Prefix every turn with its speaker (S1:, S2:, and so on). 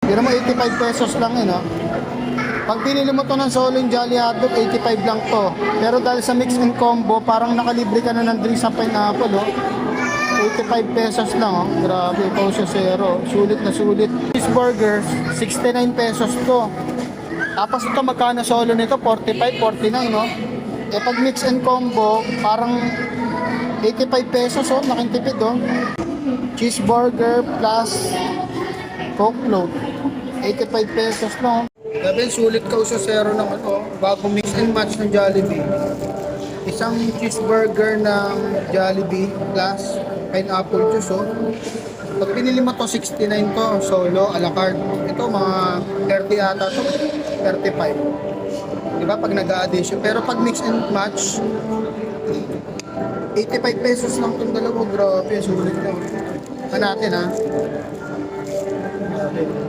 S1: Pero mo 85 pesos lang yun, no? Pag binili mo to ng solo yung Jolly Hotdog, 85 lang to. Pero dahil sa mix and combo, parang nakalibre ka na ng drinks sa pineapple, oh. 85 pesos lang, oh. Grabe, Pausyo Zero. Sulit na sulit. Cheeseburgers, 69 pesos to. Tapos ito, magkano solo nito? 45, 49, no? Eh, pag mix and combo, parang 85 pesos, oh. Laking tipid, oh. Cheeseburger plus Coke float, 85 pesos, no? Gabi, sulit Pausyo Zero ng ano, bago mix and match ng Jollibee. Isang cheeseburger ng Jollibee plus pineapple juice, oh. Pag pinili mo to, 69 to, solo, a la carte. Ito, mga 30 ata to, 35. Diba? Pag nag-a-addition. Pero pag mix and match, 85 pesos lang itong dalawa. Grabe, sulit na. Natin, ha? Grabe.